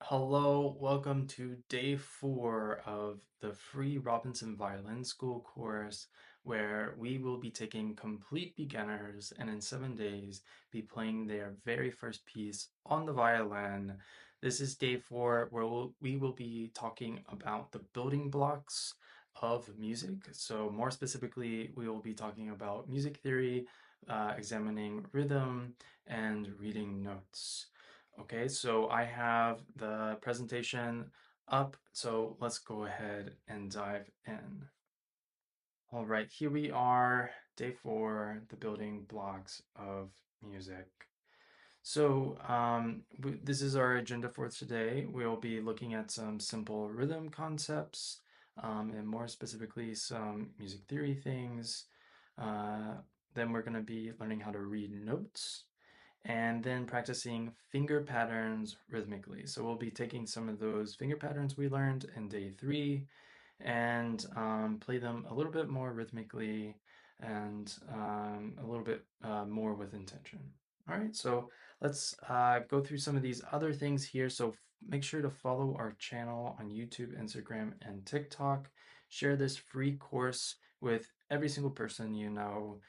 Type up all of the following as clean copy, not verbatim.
Hello, welcome to day 4 of the free Robinson Violin School course, where we will be taking complete beginners and in 7 days be playing their very first piece on the violin. This is day 4 where we will be talking about the building blocks of music. So, more specifically, we will be talking about music theory, examining rhythm, and reading notes. Okay, so I have the presentation up, so let's go ahead and dive in. All right, here we are, day 4, the building blocks of music. So, this is our agenda for today. We'll be looking at some simple rhythm concepts, and more specifically, some music theory things. Uh, then we're going to be learning how to read notes and then practicing finger patterns rhythmically. So we'll be taking some of those finger patterns we learned in day 3 and play them a little bit more rhythmically and a little bit more with intention. All right, so let's go through some of these other things here. So make sure to follow our channel on YouTube, Instagram, and TikTok. Share this free course with every single person you know.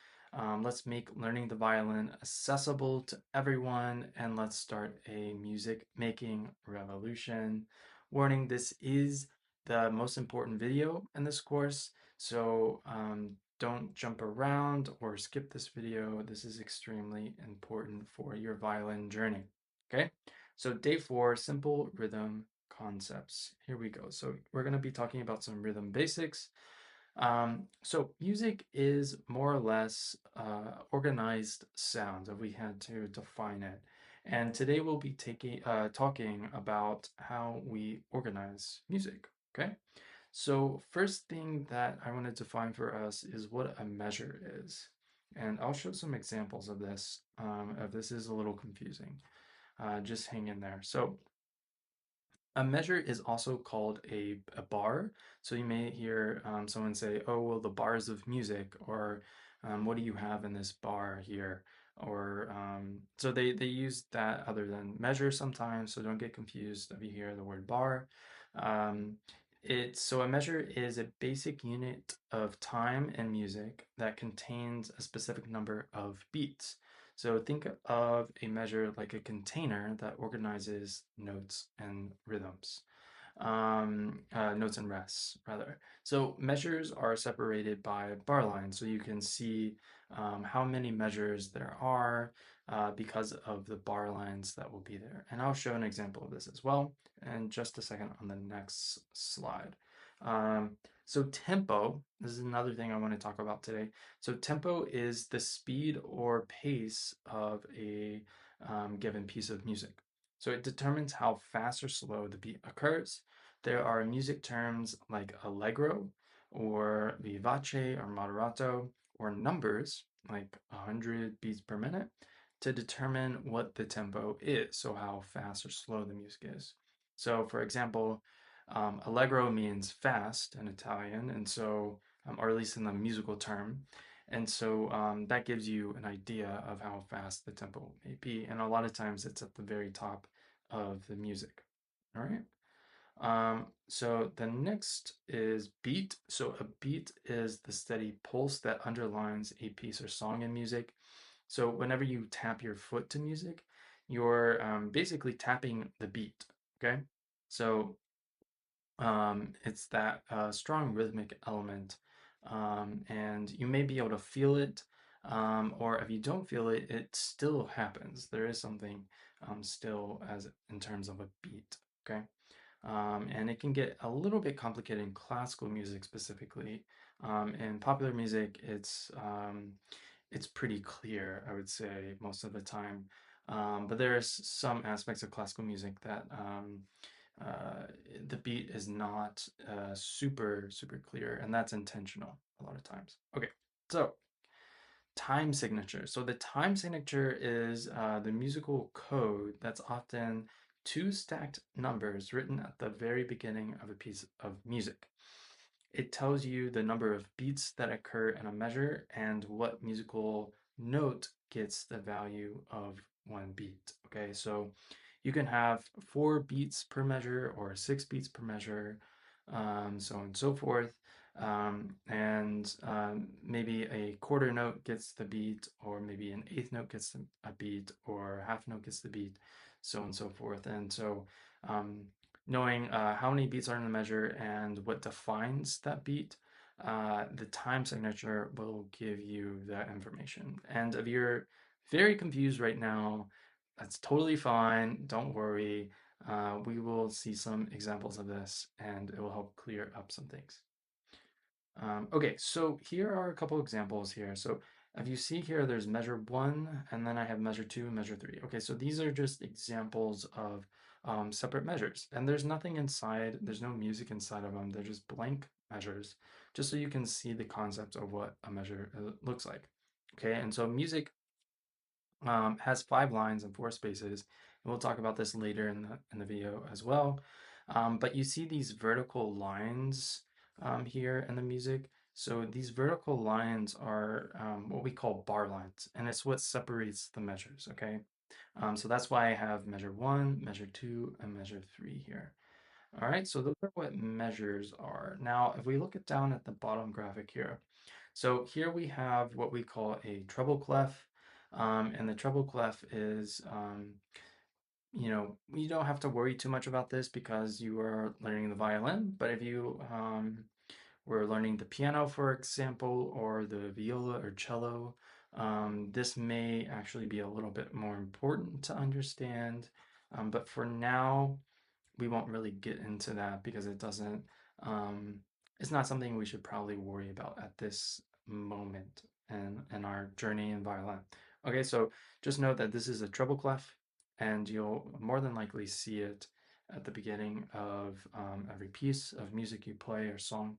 Let's make learning the violin accessible to everyone, and let's start a music making revolution. Warning, this is the most important video in this course, so don't jump around or skip this video. This is extremely important for your violin journey. Okay, so day 4, simple rhythm concepts. Here we go. So we're going to be talking about some rhythm basics. So music is more or less organized sound if we had to define it. And today we'll be talking about how we organize music. Okay. So first thing that I want to define for us is what a measure is. And I'll show some examples of this if this is a little confusing. Just hang in there. So a measure is also called a bar. So you may hear someone say, oh, well, the bars of music, or what do you have in this bar here? Or so they use that other than measure sometimes, so don't get confused if you hear the word bar. Um, so a measure is a basic unit of time in music that contains a specific number of beats. So think of a measure like a container that organizes notes and rhythms, notes and rests, rather. So measures are separated by bar lines, so you can see how many measures there are because of the bar lines that will be there. And I'll show an example of this as well in just a second on the next slide. Um, so tempo, this is another thing I want to talk about today. So tempo is the speed or pace of a given piece of music. So it determines how fast or slow the beat occurs. There are music terms like allegro or vivace or moderato or numbers like 100 beats per minute to determine what the tempo is, so how fast or slow the music is. So for example, allegro means fast in Italian, and so, or at least in the musical term, and so that gives you an idea of how fast the tempo may be. And a lot of times it's at the very top of the music. All right. So the next is beat. So a beat is the steady pulse that underlines a piece or song in music. So whenever you tap your foot to music, you're basically tapping the beat. Okay. So it's that strong rhythmic element, and you may be able to feel it, or if you don't feel it, it still happens. There is something still as in terms of a beat, okay? And it can get a little bit complicated in classical music specifically. In popular music, it's pretty clear, I would say, most of the time. But there's some aspects of classical music that uh, the beat is not super clear, and that's intentional a lot of times. Okay, so time signature. So the time signature is the musical code that's often two stacked numbers written at the very beginning of a piece of music. It tells you the number of beats that occur in a measure and what musical note gets the value of one beat. Okay, so You can have 4 beats per measure or 6 beats per measure, so on and so forth. And maybe a quarter note gets the beat, or maybe an eighth note gets a beat, or a half note gets the beat, so on and so forth. And so um, knowing how many beats are in the measure and what defines that beat, the time signature will give you that information. And if you're very confused right now, that's totally fine. Don't worry. We will see some examples of this and it will help clear up some things. Okay, so here are a couple examples here. So if you see here, there's measure 1, and then I have measure 2 and measure 3. Okay, so these are just examples of separate measures. And there's nothing inside, there's no music inside of them. They're just blank measures, just so you can see the concept of what a measure looks like. Okay, and so music has 5 lines and 4 spaces. And we'll talk about this later in the video as well. But you see these vertical lines here in the music. So these vertical lines are what we call bar lines, and it's what separates the measures, okay? So that's why I have measure 1, measure 2, and measure 3 here. All right, so those are what measures are. Now, if we look it down at the bottom graphic here, so here we have what we call a treble clef, and the treble clef is, you don't have to worry too much about this because you are learning the violin, but if you were learning the piano, for example, or the viola or cello, this may actually be a little bit more important to understand. But for now, we won't really get into that because um, it's not something we should probably worry about at this moment in our journey in violin. Okay, so just note that this is a treble clef, and you'll more than likely see it at the beginning of every piece of music you play or song.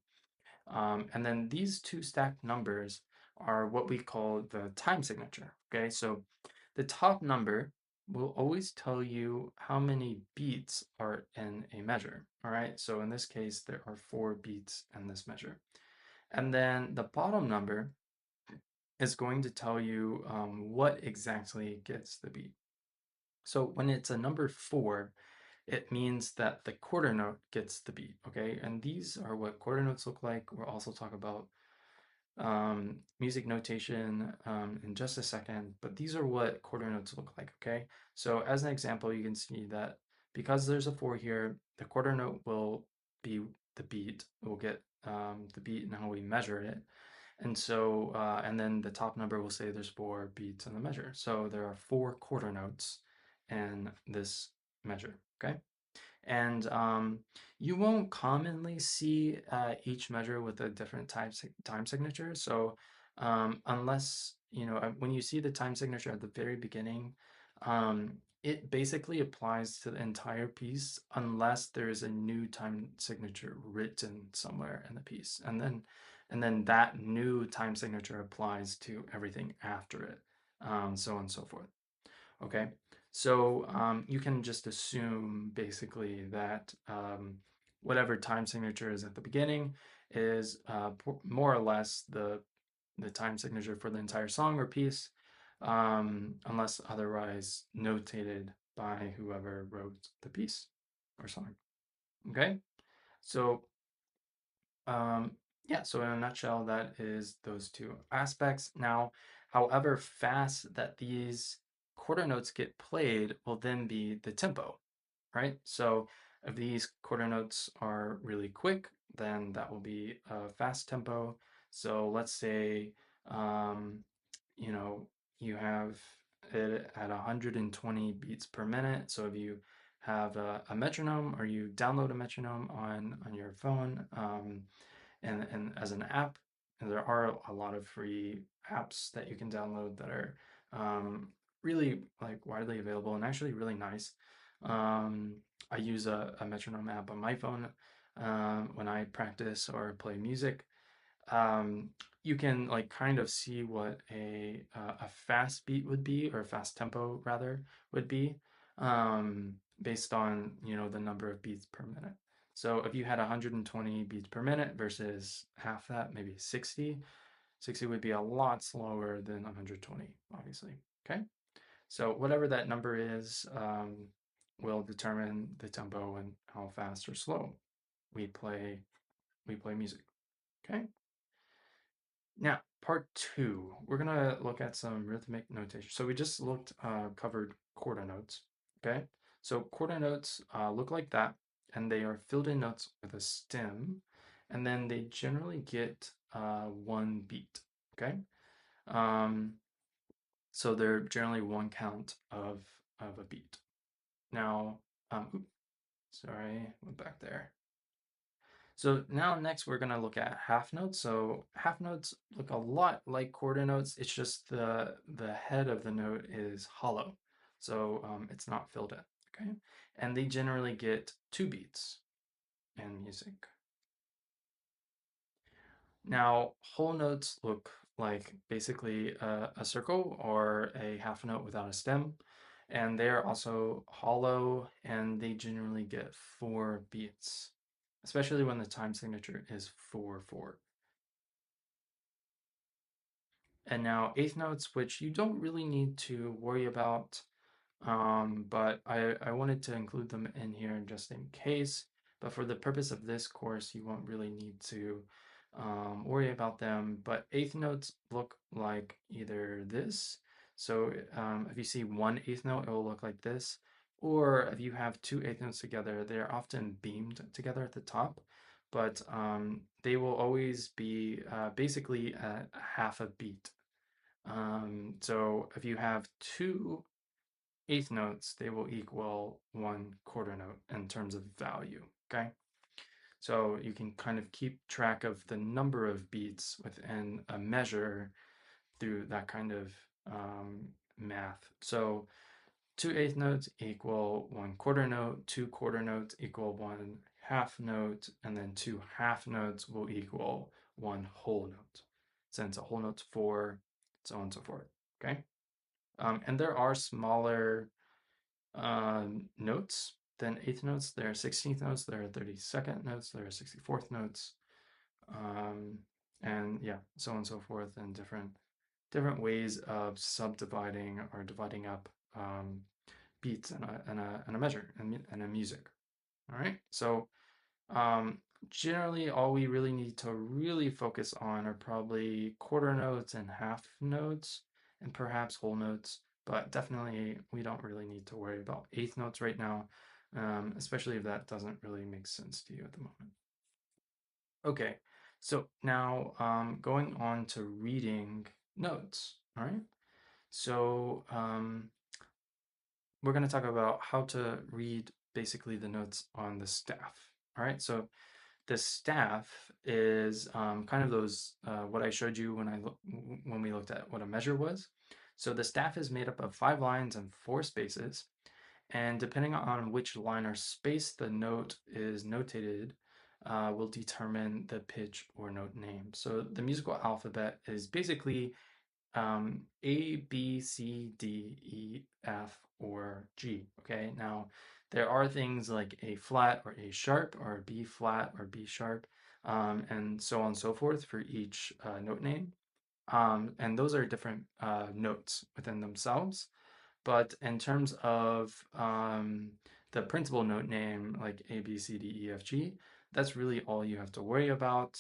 And then these two stacked numbers are what we call the time signature. Okay, so the top number will always tell you how many beats are in a measure. All right, so in this case, there are 4 beats in this measure. And then the bottom number is going to tell you what exactly gets the beat. So when it's a number 4, it means that the quarter note gets the beat, okay? And these are what quarter notes look like. We'll also talk about music notation in just a second, but these are what quarter notes look like, okay? So as an example, you can see that because there's a 4 here, the quarter note will be the beat. We'll get the beat and how we measure it. And so, and then the top number will say there's 4 beats in the measure. So there are 4 quarter notes in this measure, okay? And you won't commonly see each measure with a different time signature. So unless, when you see the time signature at the very beginning, it basically applies to the entire piece unless there is a new time signature written somewhere in the piece. And then that new time signature applies to everything after it, so on and so forth. Okay, so you can just assume basically that whatever time signature is at the beginning is more or less the time signature for the entire song or piece, unless otherwise notated by whoever wrote the piece or song. Okay, so um, yeah, so in a nutshell, that is those two aspects. Now, however fast that these quarter notes get played will then be the tempo, right? So if these quarter notes are really quick, then that will be a fast tempo. So let's say, um, you know, you have it at 120 beats per minute. So if you have a metronome or you download a metronome on your phone, and as an app, and there are a lot of free apps that you can download that are really like widely available and actually really nice. I use a metronome app on my phone when I practice or play music. um, you can like kind of see what a fast beat would be, or a fast tempo rather would be, based on the number of beats per minute. So if you had 120 beats per minute versus half that, maybe 60 would be a lot slower than 120, obviously. Okay, so whatever that number is, will determine the tempo and how fast or slow we play we play music. Okay. Now, part two, we're gonna look at some rhythmic notation. So we just covered quarter notes. Okay. So quarter notes look like that, and they are filled in notes with a stem, and then they generally get one beat. Okay. Um, so they're generally one count of a beat. Now, oops, sorry, went back there. So now next we're gonna look at half notes. So half notes look a lot like quarter notes. It's just the head of the note is hollow, so it's not filled in. Okay, and they generally get two beats in music. Now whole notes look like basically a circle or a half note without a stem, and they are also hollow, and they generally get four beats, especially when the time signature is 4/4. And now eighth notes, which you don't really need to worry about, but I wanted to include them in here just in case. But for the purpose of this course, you won't really need to worry about them. But eighth notes look like either this. So if you see one eighth note, it will look like this. Or if you have two eighth notes together, they're often beamed together at the top, but they will always be basically a half a beat. So if you have two eighth notes, they will equal one quarter note in terms of value, okay? So you can kind of keep track of the number of beats within a measure through that kind of math. So two eighth notes equal one quarter note, two quarter notes equal one half note, and then two half notes will equal one whole note. Since a whole note's four, so on and so forth, okay? And there are smaller notes than eighth notes. There are 16th notes, there are 32nd notes, there are 64th notes, um, and yeah, so on and so forth, and different ways of subdividing or dividing up beats and a measure and a music. All right, so um, generally all we really need to really focus on are probably quarter notes and half notes and perhaps whole notes, but definitely we don't really need to worry about eighth notes right now, especially if that doesn't really make sense to you at the moment. Okay, so now going on to reading notes, all right? So we're going to talk about how to read basically the notes on the staff. All right, so the staff is kind of those what I showed you when we looked at what a measure was. So the staff is made up of 5 lines and 4 spaces, and depending on which line or space the note is notated, will determine the pitch or note name. So the musical alphabet is basically A, B, C, D, E, F, or G. Okay, now there are things like A flat or A sharp or B flat or B sharp, and so on and so forth for each note name. And those are different notes within themselves. But in terms of the principal note name, like A, B, C, D, E, F, G, that's really all you have to worry about.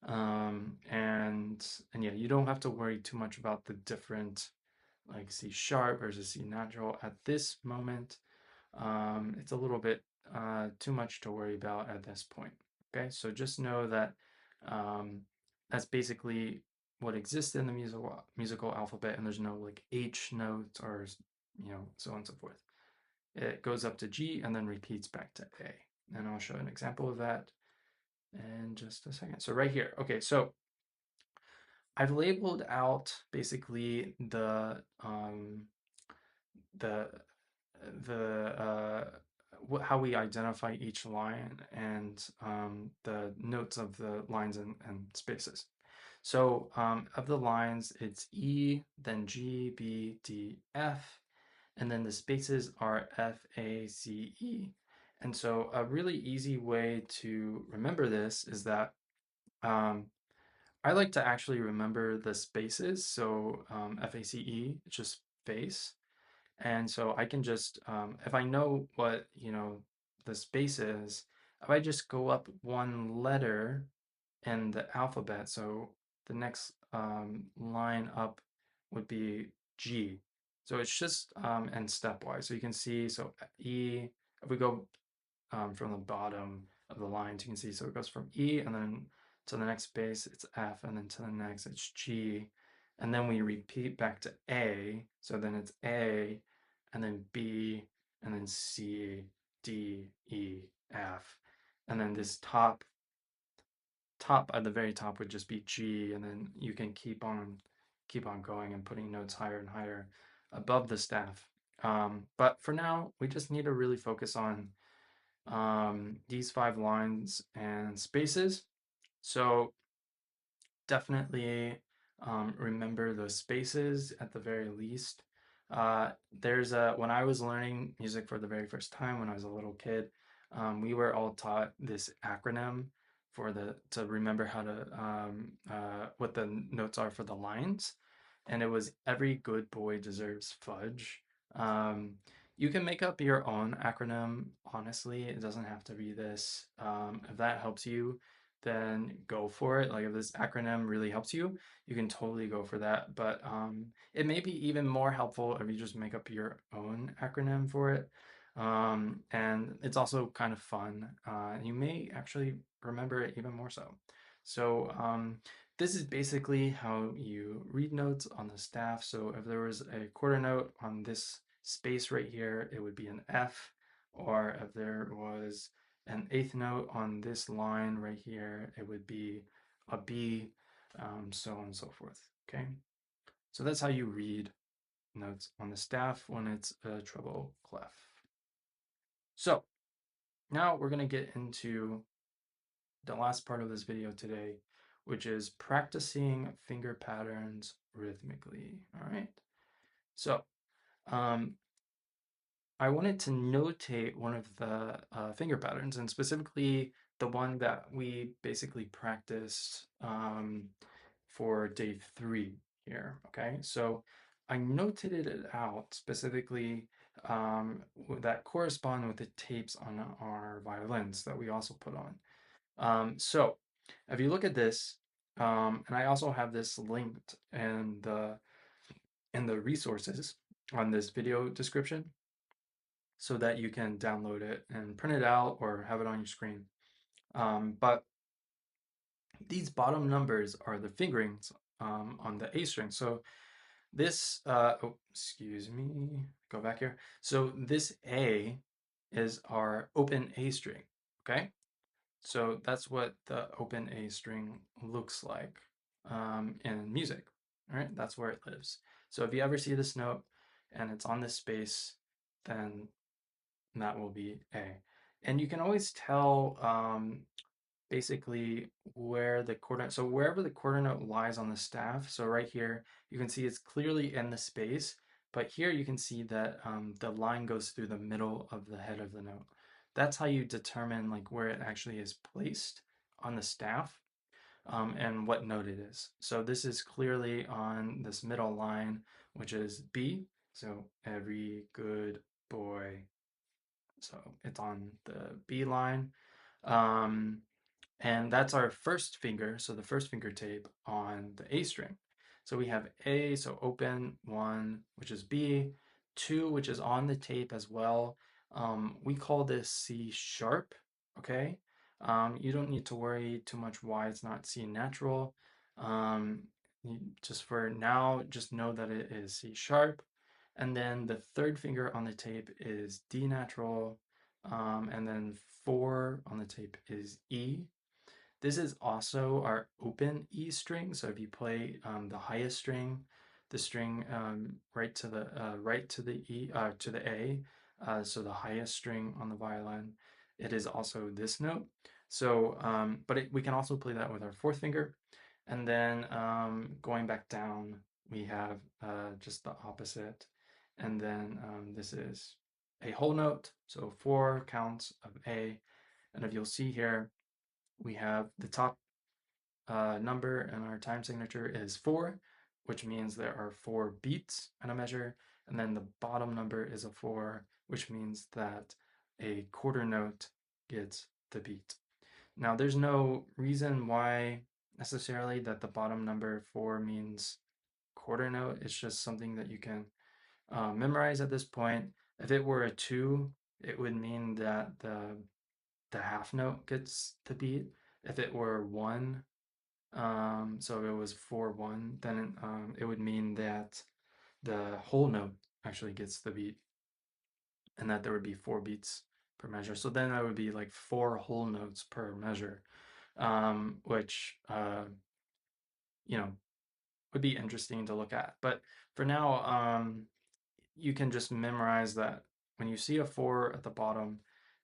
And yeah, you don't have to worry too much about the different like C sharp versus C natural at this moment. It's a little bit too much to worry about at this point. Okay, so just know that um, that's basically what exists in the musical alphabet, and there's no like H note or so on and so forth. It goes up to G and then repeats back to A. And I'll show an example of that in just a second. So right here, okay, so I've labeled out basically the how we identify each line and the notes of the lines and spaces. So of the lines, it's E, then G, B, D, F, and then the spaces are F, A, C, E. And so a really easy way to remember this is that um, I like to actually remember the spaces. So FACE, it's just face. And so I can just, if I know what, the space is, if I just go up one letter in the alphabet, so the next line up would be G. So it's just and stepwise. So you can see, so E, if we go from the bottom of the lines, you can see, so it goes from E and then to the next base, it's F, and then to the next, it's G. And then we repeat back to A. So then it's A, and then B, and then C, D, E, F. And then this top at the very top would just be G, and then you can keep on going and putting notes higher and higher above the staff. But for now, we just need to really focus on these 5 lines and spaces. So definitely remember the spaces at the very least. There's a when I was learning music for the very first time when I was a little kid, we were all taught this acronym for the to remember how to what the notes are for the lines, and it was every good boy deserves fudge. Um, you can make up your own acronym. Honestly, it doesn't have to be this. If that helps you, then go for it. Like if this acronym really helps you, you can totally go for that. But it may be even more helpful if you just make up your own acronym for it. And it's also kind of fun. You may actually remember it even more so. So this is basically how you read notes on the staff. So if there was a quarter note on this space right here, it would be an F. Or if there was an eighth note on this line right here, it would be a B, so on and so forth. Okay, so that's how you read notes on the staff when it's a treble clef. So now we're going to get into the last part of this video today, which is practicing finger patterns rhythmically. All right, so um, I wanted to notate one of the finger patterns, and specifically the one that we basically practiced for day 3 here. Okay, so I notated it out specifically that correspond with the tapes on our violins that we also put on. So if you look at this, and I also have this linked in the resources on this video description so that you can download it and print it out or have it on your screen. But these bottom numbers are the fingerings on the A string. So this, oh, excuse me, go back here. So this A is our open A string, okay? So that's what the open A string looks like in music, all right? That's where it lives. So if you ever see this note and it's on this space, then that will be A. And you can always tell basically where the quarter, so wherever the quarter note lies on the staff, so right here, you can see it's clearly in the space, but here you can see that the line goes through the middle of the head of the note. That's how you determine like where it actually is placed on the staff and what note it is. So this is clearly on this middle line, which is B. So every good boy, so it's on the B line. Um, and that's our first finger, so the first finger tape on the A string. So we have A, so open, 1, which is B, 2, which is on the tape as well. We call this C sharp, okay? You don't need to worry too much why it's not C natural. Um, just for now, just know that it is C sharp. And then the third finger on the tape is D natural. And then 4 on the tape is E. This is also our open E string. So if you play the highest string, the string right to the E to the A, so the highest string on the violin, it is also this note. So, we can also play that with our fourth finger, and then going back down, we have just the opposite, and then this is a whole note, so 4 counts of A, and if you'll see here, we have the top number and our time signature is 4, which means there are 4 beats in a measure. and then the bottom number is a 4, which means that a quarter note gets the beat. Now, there's no reason why necessarily that the bottom number 4 means quarter note. It's just something that you can memorize at this point. If it were a 2, it would mean that the half note gets the beat. If it were 1, so if it was 4-1, then it would mean that the whole note actually gets the beat, and that there would be 4 beats per measure. So then that would be like 4 whole notes per measure, which you know would be interesting to look at. But for now, you can just memorize that when you see a 4 at the bottom,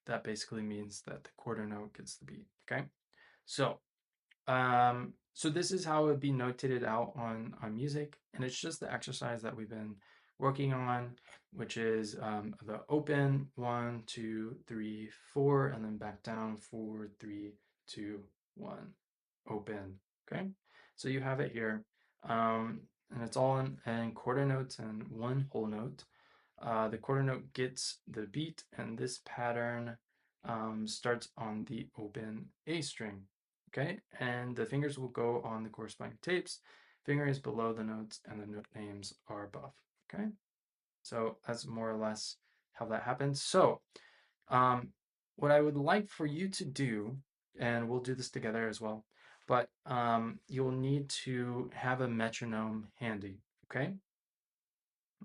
that basically means that the quarter note gets the beat. Okay, so so this is how it would be notated out on music, and it's just the exercise that we've been working on, which is the open 1, 2, 3, 4, and then back down 4, 3, 2, 1, open. Okay, so you have it here, and it's all in quarter notes and 1 whole note. The quarter note gets the beat, and this pattern starts on the open A string. Okay, and the fingers will go on the corresponding tapes. Finger is below the notes, and the note names are above. Okay, so that's more or less how that happens. So, what I would like for you to do, and we'll do this together as well, but you'll need to have a metronome handy. Okay,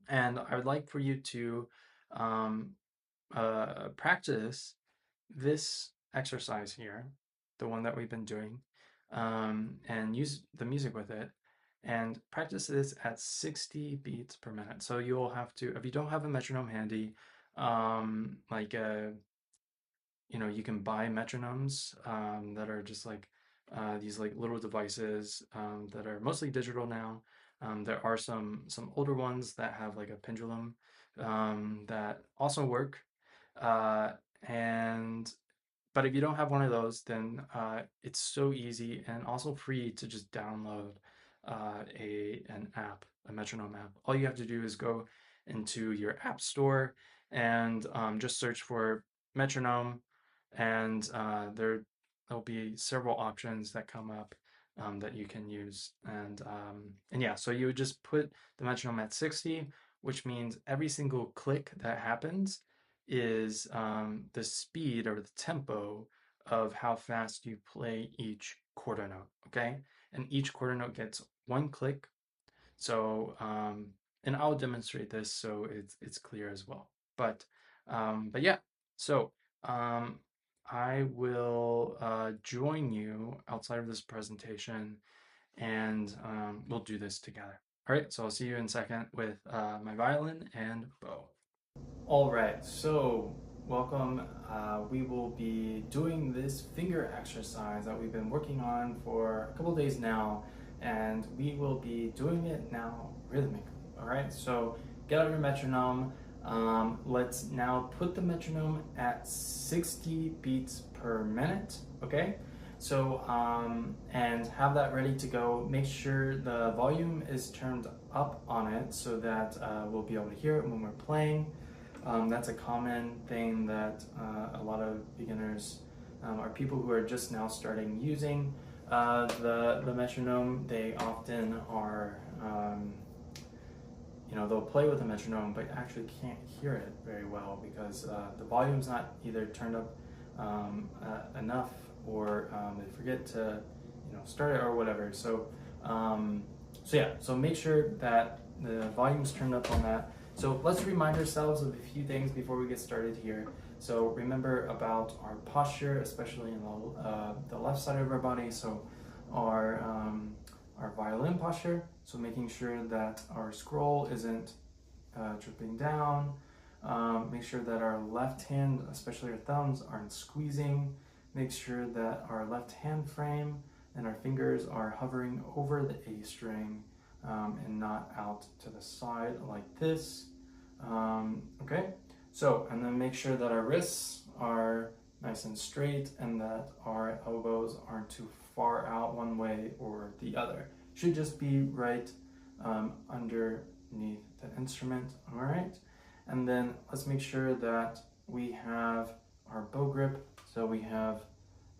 and I would like for you to um, practice this exercise here, the one that we've been doing, and use the music with it, and practice this at 60 beats per minute. So you'll have to, if you don't have a metronome handy, like you can buy metronomes that are just like these like little devices that are mostly digital now. There are some older ones that have like a pendulum that also work. Uh, and but if you don't have one of those, then it's so easy and also free to just download an app, a metronome app. All you have to do is go into your app store and just search for metronome, and there'll be several options that come up that you can use. And yeah, so you would just put the metronome at 60, which means every single click that happens is the speed or the tempo of how fast you play each quarter note, okay? And each quarter note gets 1 click. So, and I'll demonstrate this so it's clear as well. But yeah, so I will join you outside of this presentation, and we'll do this together. All right, so I'll see you in a second with my violin and bow. All right, so welcome. We will be doing this finger exercise that we've been working on for a couple days now, and we will be doing it now rhythmically. All right, so get out your metronome. Let's now put the metronome at 60 beats per minute. Okay, so and have that ready to go. Make sure the volume is turned up on it so that we'll be able to hear it when we're playing. That's a common thing that a lot of beginners or people who are just now starting using the metronome. They often are, they'll play with a metronome, but actually can't hear it very well because the volume's not either turned up enough, or they forget to, start it or whatever. So yeah, so make sure that the volume's turned up on that. So let's remind ourselves of a few things before we get started here. So remember about our posture, especially in the left side of our body. So our violin posture. So making sure that our scroll isn't dripping down. Make sure that our left hand, especially our thumbs, aren't squeezing. Make sure that our left hand frame and our fingers are hovering over the A string and not out to the side like this. Okay, so, and then make sure that our wrists are nice and straight and that our elbows aren't too far out one way or the other. Should just be right under beneath the instrument. All right, and then let's make sure that we have our bow grip. So we have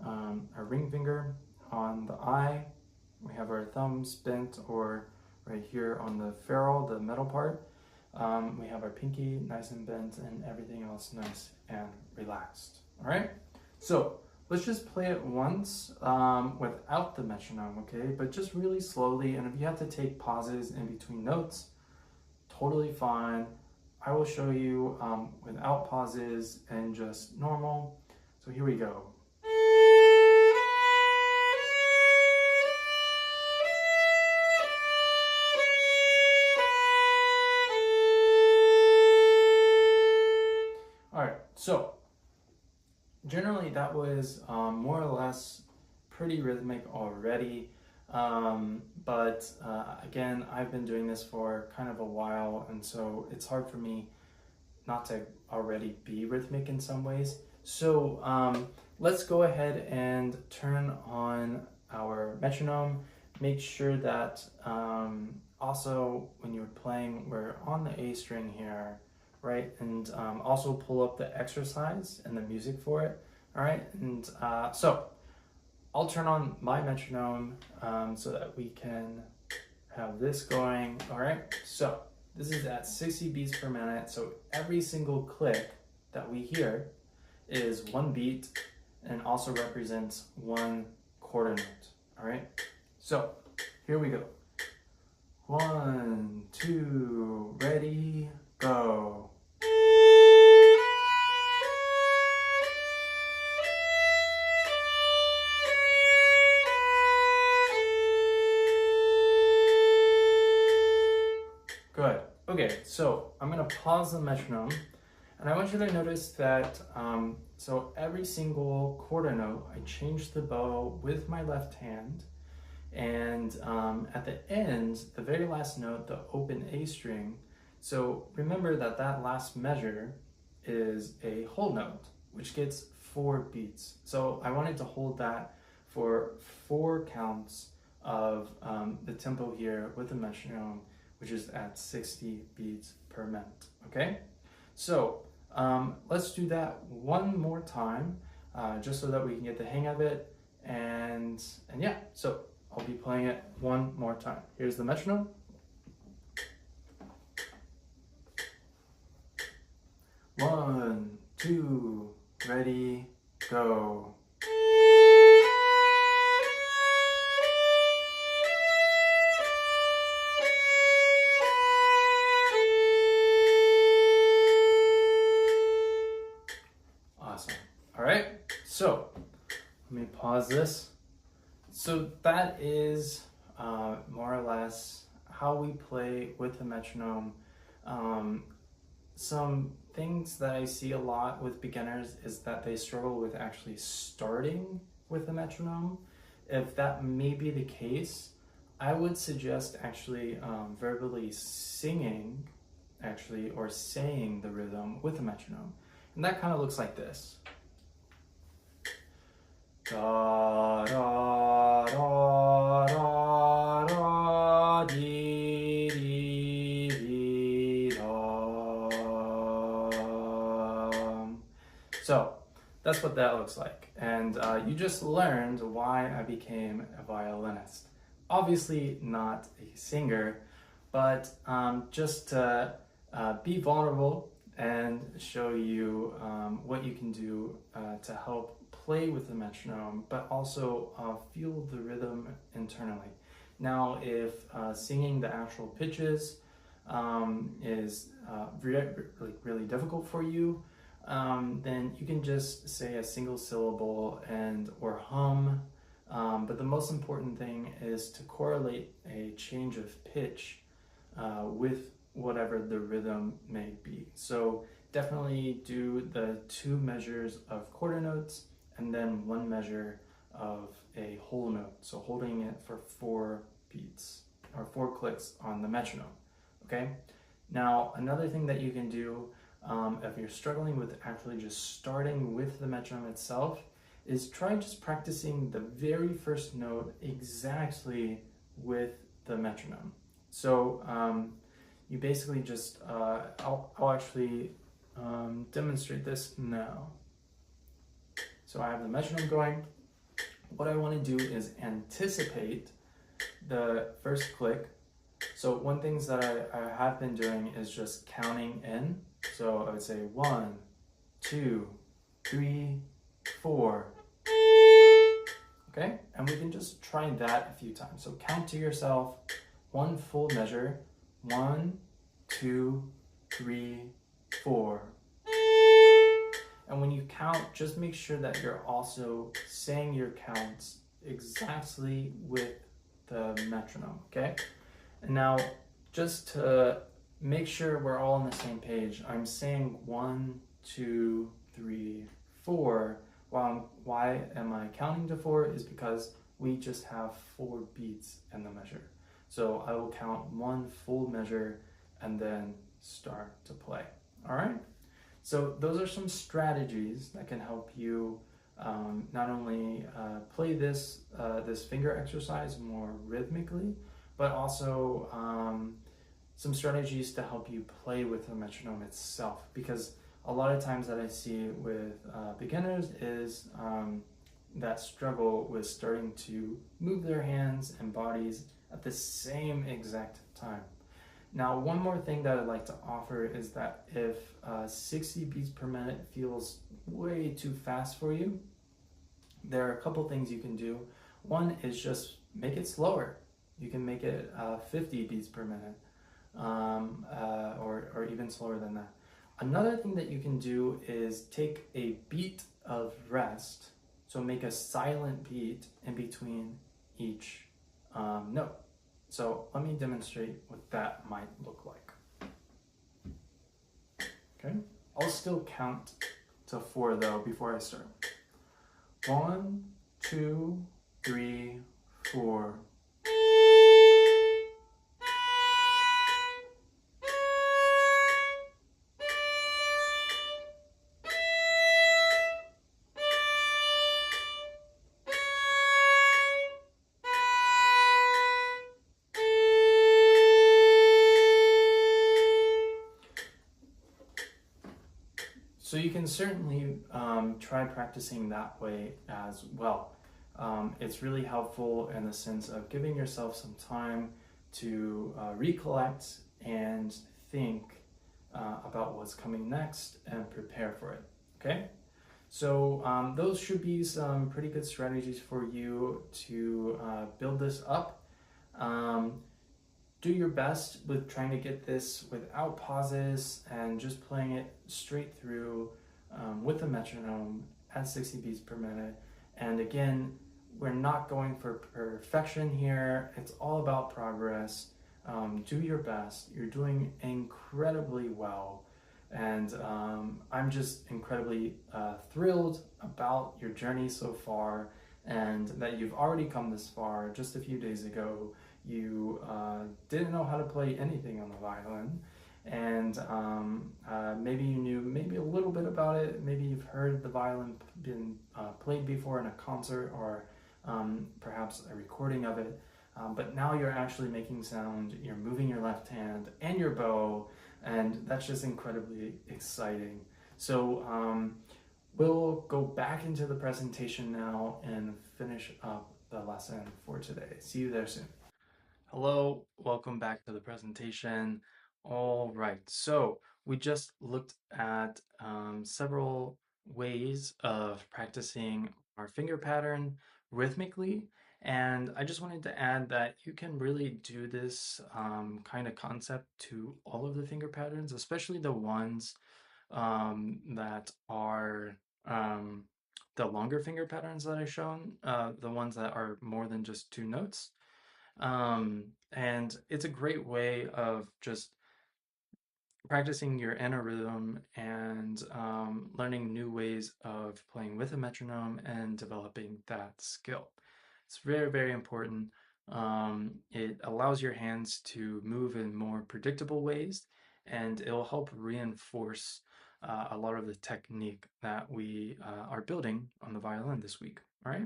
our ring finger on the eye. We have our thumbs bent or right here on the ferrule, the metal part. We have our pinky nice and bent and everything else nice and relaxed. All right, so let's just play it once without the metronome, okay? But just really slowly, and if you have to take pauses in between notes, totally fine. I will show you without pauses and just normal. So here we go. All right, so generally that was more or less pretty rhythmic already, but again, I've been doing this for kind of a while, and so it's hard for me not to already be rhythmic in some ways. So let's go ahead and turn on our metronome. Make sure that also when you're playing, we're on the A string here, right? And also pull up the exercise and the music for it, all right? And so I'll turn on my metronome so that we can have this going, all right? So this is at 60 beats per minute, so every single click that we hear is 1 beat and also represents 1 quarter note, all right? So here we go. 1, 2, ready, go. Good. Okay, so I'm gonna pause the metronome, and I want you to notice that so every single quarter note, I change the bow with my left hand, and at the end, the very last note, the open A string. So remember that that last measure is a whole note, which gets 4 beats. So I wanted to hold that for 4 counts of the tempo here with the metronome, which is at 60 beats per minute, okay? So let's do that one more time, just so that we can get the hang of it, and yeah, so I'll be playing it one more time. Here's the metronome. 1, 2, ready, go. Awesome. All right, so let me pause this. So that is more or less how we play with the metronome. Some things that I see a lot with beginners is that they struggle with actually starting with the metronome. If that may be the case, I would suggest actually verbally singing, actually, or saying the rhythm with the metronome. And that kind of looks like this. Da da da da da dee dee dee da. So that's what that looks like, and you just learned why I became a violinist. Obviously not a singer, but just to be vulnerable and show you what you can do to help play with the metronome, but also feel the rhythm internally. Now, if singing the actual pitches is really difficult for you, then you can just say a single syllable and or hum. But the most important thing is to correlate a change of pitch with whatever the rhythm may be. So definitely do the 2 measures of quarter notes and then 1 measure of a whole note. So holding it for 4 beats or 4 clicks on the metronome, okay? Now, another thing that you can do if you're struggling with actually just starting with the metronome itself is try just practicing the very first note exactly with the metronome. So you basically just, I'll actually demonstrate this now. So I have the metronome going. What I want to do is anticipate the first click. So one things that I have been doing is just counting in. So I would say 1, 2, 3, 4. Okay, and we can just try that a few times. So count to yourself one full measure. 1, 2, 3, 4. And when you count, just make sure that you're also saying your counts exactly with the metronome, okay? And now, just to make sure we're all on the same page, I'm saying 1, 2, 3, 4. Why am I counting to 4? Is because we just have 4 beats in the measure. So I will count one full measure and then start to play. All right? So those are some strategies that can help you not only play this finger exercise more rhythmically, but also some strategies to help you play with the metronome itself. Because a lot of times that I see with beginners is that struggle with starting to move their hands and bodies at the same exact time. Now, one more thing that I'd like to offer is that if 60 beats per minute feels way too fast for you, there are a couple things you can do. One is just make it slower. You can make it 50 beats per minute, or even slower than that. Another thing that you can do is take a beat of rest, so make a silent beat in between each note. So let me demonstrate what that might look like. Okay, I'll still count to 4 though before I start. 1, 2, 3, 4. So you can certainly try practicing that way as well. It's really helpful in the sense of giving yourself some time to recollect and think about what's coming next and prepare for it, okay? So those should be some pretty good strategies for you to build this up. Do your best with trying to get this without pauses and just playing it straight through with a metronome at 60 beats per minute. And again, we're not going for perfection here. It's all about progress. Do your best. You're doing incredibly well. And I'm just incredibly thrilled about your journey so far and that you've already come this far. Just a few days ago, you didn't know how to play anything on the violin, and maybe you knew maybe a little bit about it. Maybe you've heard the violin been played before in a concert or perhaps a recording of it. But now you're actually making sound, you're moving your left hand and your bow, and that's just incredibly exciting. So we'll go back into the presentation now and finish up the lesson for today. See you there soon. Hello, welcome back to the presentation. All right, so we just looked at several ways of practicing our finger pattern rhythmically, and I just wanted to add that you can really do this kind of concept to all of the finger patterns, especially the ones that are the longer finger patterns that I've shown, the ones that are more than just 2 notes. And it's a great way of just practicing your inner rhythm and learning new ways of playing with a metronome and developing that skill. It's very, very important. It allows your hands to move in more predictable ways, and it'll help reinforce a lot of the technique that we are building on the violin this week. All right.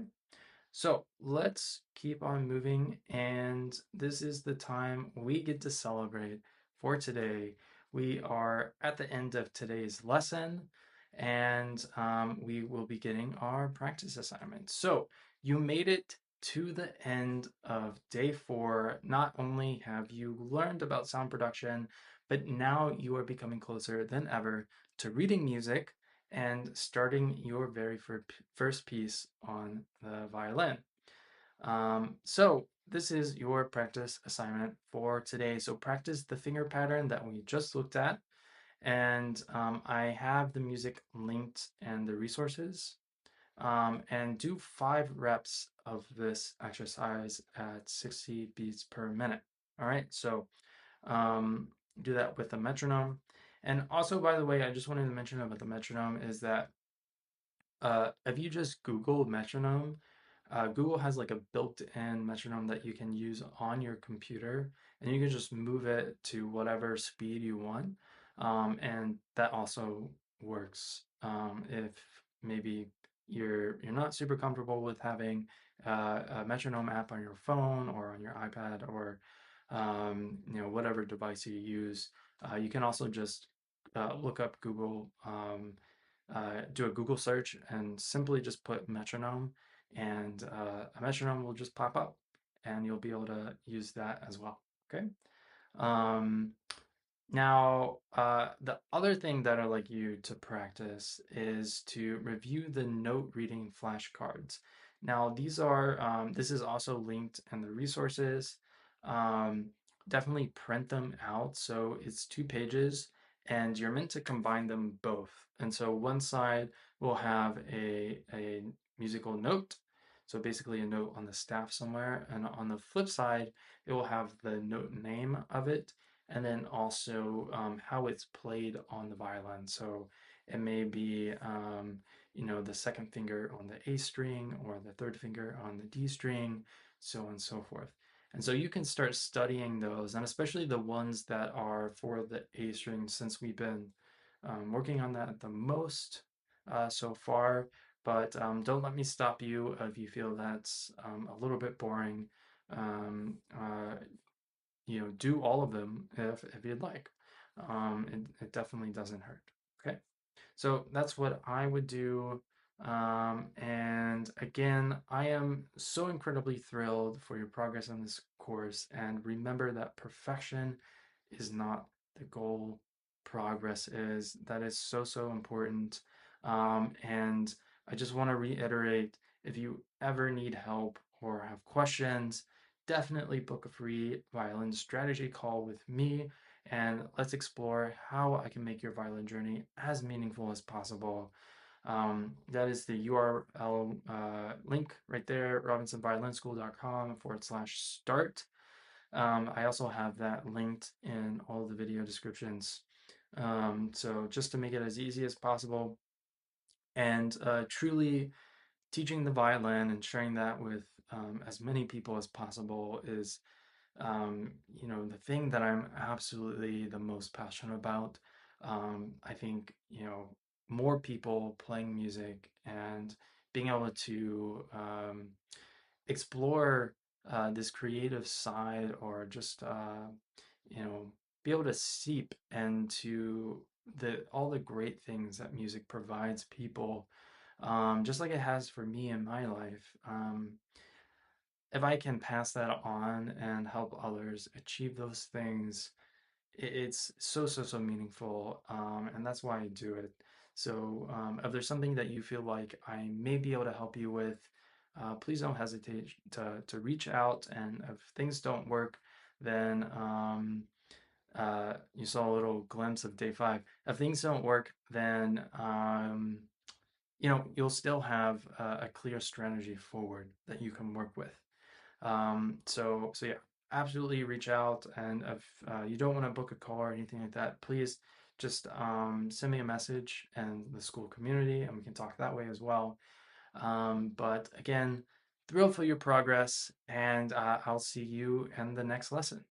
So let's keep on moving, and this is the time we get to celebrate for today. We are at the end of today's lesson, and we will be getting our practice assignment. So you made it to the end of day 4. Not only have you learned about sound production, but now you are becoming closer than ever to reading music and starting your very first piece on the violin. So this is your practice assignment for today. So practice the finger pattern that we just looked at. And I have the music linked and the resources. And do 5 reps of this exercise at 60 beats per minute. All right, so um, do that with the metronome. And also, by the way, I just wanted to mention about the metronome is that if you just Google metronome, Google has like a built-in metronome that you can use on your computer, and you can just move it to whatever speed you want. And that also works if maybe you're not super comfortable with having a metronome app on your phone or on your iPad or whatever device you use. You can also just look up Google. Do a Google search and simply just put metronome, and a metronome will just pop up, and you'll be able to use that as well. Okay. Um, Now, the other thing that I'd like you to practice is to review the note reading flashcards. Now, this is also linked in the resources. Um, Definitely print them out. So it's 2 pages, and you're meant to combine them both. And so one side will have a musical note. So basically a note on the staff somewhere. And on the flip side, it will have the note name of it and then also how it's played on the violin. So it may be, the second finger on the A string or the third finger on the D string, so on and so forth. And so you can start studying those, and especially the ones that are for the A string, since we've been working on that the most so far. But don't let me stop you if you feel that's a little bit boring. Um, uh, do all of them if you'd like. It definitely doesn't hurt. Okay, so that's what I would do. And again, I am so incredibly thrilled for your progress on this course. And remember that perfection is not the goal, progress is. That is so, so important. And I just want to reiterate, if you ever need help or have questions, definitely book a free violin strategy call with me, and let's explore how I can make your violin journey as meaningful as possible. That is the URL link right there, robinsonviolinschool.com/start. I also have that linked in all the video descriptions. So just to make it as easy as possible, and truly teaching the violin and sharing that with as many people as possible is the thing that I'm absolutely the most passionate about. I think, more people playing music and being able to explore this creative side, or just, you know, be able to seep into all the great things that music provides people, just like it has for me in my life. If I can pass that on and help others achieve those things, it's so, so, so meaningful. And that's why I do it. So if there's something that you feel like I may be able to help you with, please don't hesitate to reach out. And if things don't work, then you saw a little glimpse of day 5. If things don't work, then you'll still have a clear strategy forward that you can work with. So yeah, absolutely reach out. And if you don't want to book a call or anything like that, please just send me a message in the school community, and we can talk that way as well. But again, thrilled for your progress, and I'll see you in the next lesson.